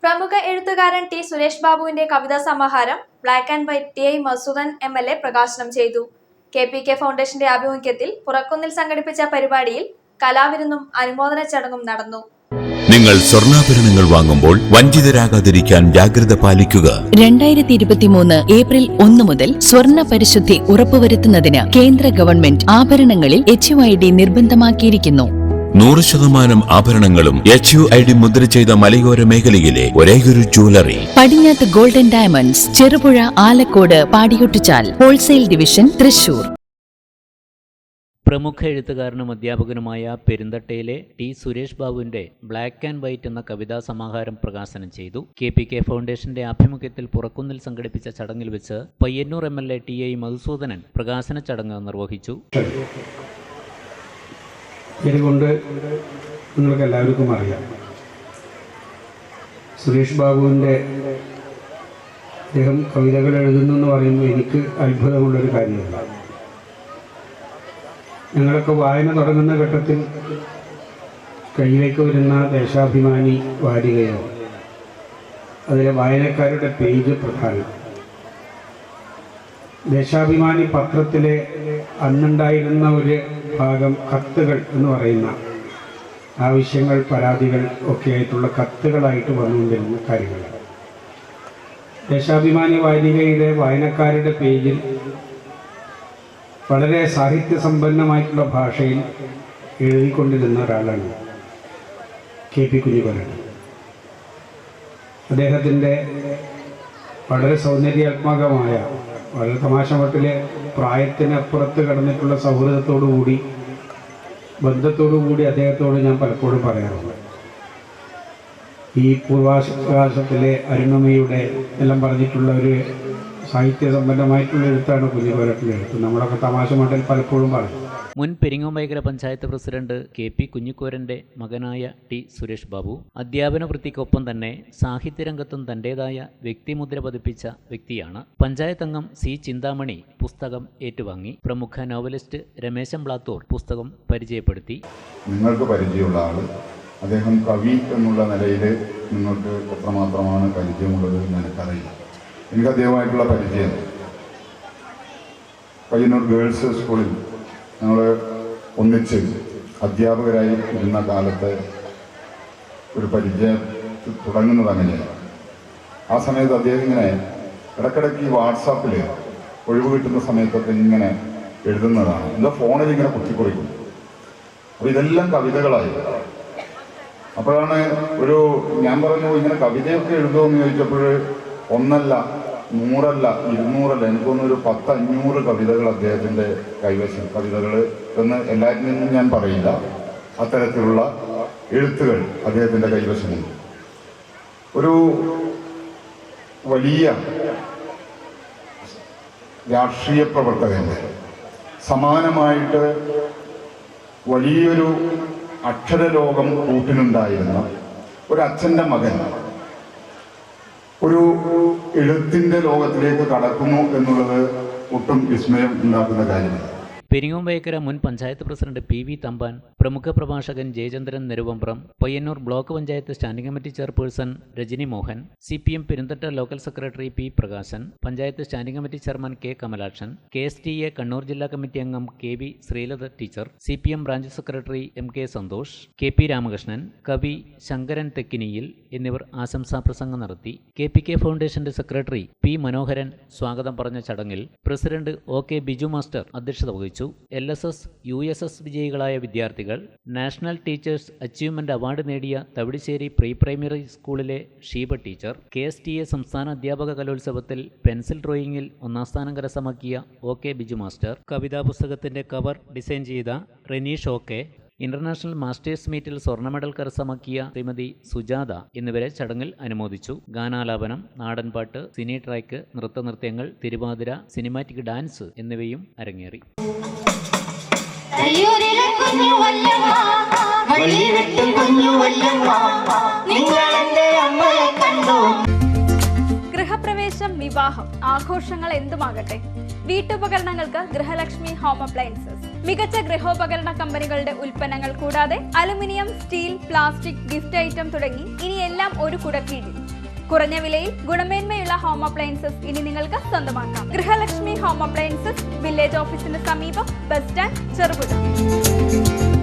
പ്രമുഖ എഴുത്തുകാരൻ ടി സുരേഷ് ബാബുവിന്റെ കവിതാ സമാഹാരം black and white T I Madhusudan MLA പ്രകാശനം ചെയ്തു. KPK ഫൗണ്ടേഷന്റെ ആഭിമുഖ്യത്തിൽ പുറക്കുന്നിൽ സംഘടിപ്പിച്ച പരിപാടിയിൽ കലാവിരുന്നും അനുമോദന ചടങ്ങും നടന്നു. നിങ്ങൾ സ്വർണ്ണാഭരണങ്ങൾ വാങ്ങുമ്പോൾ വഞ്ചിതരാകാതിരിക്കാൻ ജാഗ്രത പാലിക്കുക. 2023 ഏപ്രിൽ 1 മുതൽ സ്വർണ്ണ പരിശുദ്ധി ഉറപ്പുവരുത്തുന്നതിന് കേന്ദ്ര ഗവൺമെന്റ് ആഭരണങ്ങളിൽ HUID നിർബന്ധമാക്കിയിരിക്കുന്നു. 100% ആഭരണങ്ങളും HUID മുദ്ര ചെയ്ത മലയോര മേഖലയിലെ ഒരേയൊരു ജ്വല്ലറി പടിഞ്ഞാത്ത് ഗോൾഡൻ ഡയമണ്ട്സ്, ചെറുപുഴ, ആലക്കോട്, പാടിയൊട്ടിച്ചാൽ ഹോൾസെയിൽ ഡിവിഷൻ, തൃശൂർ. പ്രമുഖ എഴുത്തുകാരനും അധ്യാപകനുമായ പെരുന്തട്ടയിലെ ടി സുരേഷ് ബാബുവിന്റെ ബ്ലാക്ക് ആൻഡ് വൈറ്റ് എന്ന കവിതാ സമാഹാരം പ്രകാശനം ചെയ്തു. KPK ഫൗണ്ടേഷന്റെ ആഭിമുഖ്യത്തിൽ പുറക്കുന്നിൽ സംഘടിപ്പിച്ച ചടങ്ങിൽ വെച്ച് പയ്യന്നൂർ MLA TI മധുസൂദനൻ പ്രകാശന ചടങ്ങ് നിർവഹിച്ചു. ഇതുകൊണ്ട് നിങ്ങൾക്ക് എല്ലാവർക്കും അറിയാം, സുരേഷ് ബാബുവിൻ്റെ അദ്ദേഹം കവിതകൾ എഴുതുന്നു എന്ന് പറയുമ്പോൾ എനിക്ക് അത്ഭുതമുള്ളൊരു കാര്യമല്ല. ഞങ്ങളൊക്കെ വായന തുടങ്ങുന്ന ഘട്ടത്തിൽ കയ്യിലേക്ക് വരുന്ന ദേശാഭിമാനി വാരികയോ അതിലെ വായനക്കാരുടെ പേജ് പ്രധാനം. ദേശാഭിമാനി പത്രത്തിലെ അന്നുണ്ടായിരുന്ന ഒരു ഭാഗം കത്തുകൾ എന്ന് പറയുന്ന ആവശ്യങ്ങൾ, പരാതികൾ ഒക്കെ ആയിട്ടുള്ള കത്തുകളായിട്ട് വന്നുകൊണ്ടിരുന്ന കാര്യങ്ങൾ. ദേശാഭിമാനി വാരികയിലെ വായനക്കാരുടെ പേജിൽ വളരെ സാഹിത്യസമ്പന്നമായിട്ടുള്ള ഭാഷയിൽ എഴുതിക്കൊണ്ടിരുന്ന ഒരാളാണ് KP കുഞ്ഞിക്കോരൻ. അദ്ദേഹത്തിൻ്റെ വളരെ സൗന്ദര്യാത്മകമായ, വളരെ തമാശമട്ടിലെ പ്രായത്തിനപ്പുറത്ത് കടന്നിട്ടുള്ള സൗഹൃദത്തോടുകൂടി, ബന്ധത്തോടുകൂടി അദ്ദേഹത്തോട് ഞാൻ പലപ്പോഴും പറയാറുണ്ട്. ഈ പൂർവാകാശത്തിലെ അരുണമയുടെ എല്ലാം പറഞ്ഞിട്ടുള്ള ഒരു സാഹിത്യസമ്പന്നമായിട്ടുള്ള എഴുത്താണ് കുഞ്ഞിക്കോരൻ്റെ എഴുത്ത്. നമ്മളൊക്കെ തമാശ മട്ടിൽ പലപ്പോഴും പറയും. മുൻ പെരിങ്ങോമൈക്കര പഞ്ചായത്ത് പ്രസിഡന്റ് KP കുഞ്ഞിക്കോരന്റെ മകനായ ടി സുരേഷ് ബാബു അധ്യാപന വൃത്തിക്കൊപ്പം തന്നെ സാഹിത്യരംഗത്തും തന്റേതായ വ്യക്തിമുദ്ര പതിപ്പിച്ച വ്യക്തിയാണ്. പഞ്ചായത്ത് അംഗം C ചിന്താമണി പുസ്തകം ഏറ്റുവാങ്ങി. പ്രമുഖ നോവലിസ്റ്റ് രമേശൻ ബ്ലാത്തൂർ പുസ്തകം പരിചയപ്പെടുത്തി. നിങ്ങൾക്ക് പരിചയമുള്ള ആള്, അദ്ദേഹം കവി എന്നുള്ള നിലയിൽ നിങ്ങൾക്ക് എത്രമാത്രമാണ് പരിചയമുള്ളത് എനിക്കറിയില്ല. എനിക്ക് അദ്ദേഹമായിട്ടുള്ള പരിചയം പയ്യന്നൂർ ഗേൾസ് സ്കൂളിൽ ഞങ്ങൾ ഒന്നിച്ച് അധ്യാപകരായി ഇരുന്ന കാലത്ത് ഒരു പരിചയം തുടങ്ങുന്നത് അങ്ങനെയാണ്. ആ സമയത്ത് അദ്ദേഹം ഇങ്ങനെ ഇടയ്ക്കിടയ്ക്ക് ഈ വാട്സാപ്പിൽ ഒഴിവ് കിട്ടുന്ന സമയത്തൊക്കെ ഇങ്ങനെ എഴുതുന്നതാണ്. എന്താ ഫോണിൽ ഇങ്ങനെ കുത്തിക്കുറിക്കും. അപ്പോൾ ഇതെല്ലാം കവിതകളായി. അപ്പോഴാണ് ഞാൻ പറഞ്ഞു, ഇങ്ങനെ കവിതയൊക്കെ എഴുതുമെന്ന് ചോദിച്ചപ്പോൾ 1 അല്ല 100 അല്ല 200 അല്ല, എനിക്കൊന്നൊരു 10-500 കവിതകൾ അദ്ദേഹത്തിൻ്റെ കൈവശം, കവിതകൾ എന്ന് എല്ലാറ്റിൽ നിന്നും ഞാൻ പറയില്ല, അത്തരത്തിലുള്ള എഴുത്തുകൾ അദ്ദേഹത്തിൻ്റെ കൈവശമുണ്ട്. ഒരു വലിയ രാഷ്ട്രീയ പ്രവർത്തകൻ്റെ സമാനമായിട്ട് വലിയൊരു അക്ഷരലോകം കൂട്ടിനുണ്ടായിരുന്ന ഒരച്ഛൻ്റെ മകൻ ഒരു എഴുത്തിൻ്റെ ലോകത്തിലേക്ക് കടക്കുന്നു എന്നുള്ളത് ഒട്ടും വിസ്മയം ഉണ്ടാക്കുന്ന കാര്യമാണ്. പെരിങ്ങോമൈക്കര മുൻ പഞ്ചായത്ത് പ്രസിഡന്റ് PV തമ്പാൻ, പ്രമുഖ പ്രഭാഷകൻ Jayachandran Neruvambram, Payyanur block panchayat standing committee chairperson Rajani Mohan, CPM Peruntatta local secretary P Prakashan, panchayat standing committee chairman K Kamalakshan, KSTA Kannur ജില്ലാ കമ്മിറ്റി അംഗം KB Sreelatha teacher, CPM branch secretary MK Santhosh, KP Ramakrishnan, കവി ശങ്കരൻ തെക്കിനിയിൽ എന്നിവർ ആശംസാ പ്രസംഗം നടത്തി. KPK ഫൗണ്ടേഷന്റെ സെക്രട്ടറി P മനോഹരൻ സ്വാഗതം പറഞ്ഞ ചടങ്ങിൽ പ്രസിഡന്റ് OK ബിജു മാസ്റ്റർ അധ്യക്ഷത വഹിച്ചു. LSS USS വിജയികളായ വിദ്യാർത്ഥികൾ, നാഷണൽ ടീച്ചേഴ്സ് അച്ചീവ്മെന്റ് അവാർഡ് നേടിയ തവിടിശ്ശേരി പ്രീ പ്രൈമറി സ്കൂളിലെ ഷീബ ടീച്ചർ, KSTA സംസ്ഥാന അധ്യാപക കലോത്സവത്തിൽ പെൻസിൽ ഡ്രോയിങ്ങിൽ 1ാം സ്ഥാനം കരസ്ഥമാക്കിയ OK ബിജു മാസ്റ്റർ, കവിതാ പുസ്തകത്തിന്റെ കവർ ഡിസൈൻ ചെയ്ത റെനീഷ് OK, ഇന്റർനാഷണൽ മാസ്റ്റേഴ്സ് മീറ്റിൽ സ്വർണ്ണ മെഡൽ കരസ്ഥമാക്കിയ ശ്രീമതി സുജാത എന്നിവരെ ചടങ്ങിൽ അനുമോദിച്ചു. ഗാനാലാപനം, നാടൻപാട്ട്, സിനി ട്രാക്ക്, നൃത്തനൃത്യങ്ങൾ, തിരുവാതിര, സിനിമാറ്റിക് ഡാൻസ് എന്നിവയും അരങ്ങേറി. ഗൃഹപ്രവേശം, വിവാഹം, ആഘോഷങ്ങൾ എന്തുമാകട്ടെ, വീട്ടുപകരണങ്ങൾക്ക് ഗൃഹലക്ഷ്മി ഹോം അപ്ലയൻസസ്. മികച്ച ഗൃഹോപകരണ കമ്പനികളുടെ ഉൽപ്പന്നങ്ങൾ കൂടാതെ aluminium, steel, plastic, gift item തുടങ്ങി ഇനി എല്ലാം ഒരു കുടക്കീഴിൽ. കുറഞ്ഞ വിലയിൽ ഗുണമേന്മയുള്ള ഹോം അപ്ലയൻസസ് ഇനി നിങ്ങൾക്ക് സ്വന്തമാക്കാം. ഗൃഹലക്ഷ്മി ഹോം അപ്ലയൻസസ്, വില്ലേജ് ഓഫീസിന് സമീപം, ബസ് സ്റ്റാൻഡ്, ചെറുപുഴ.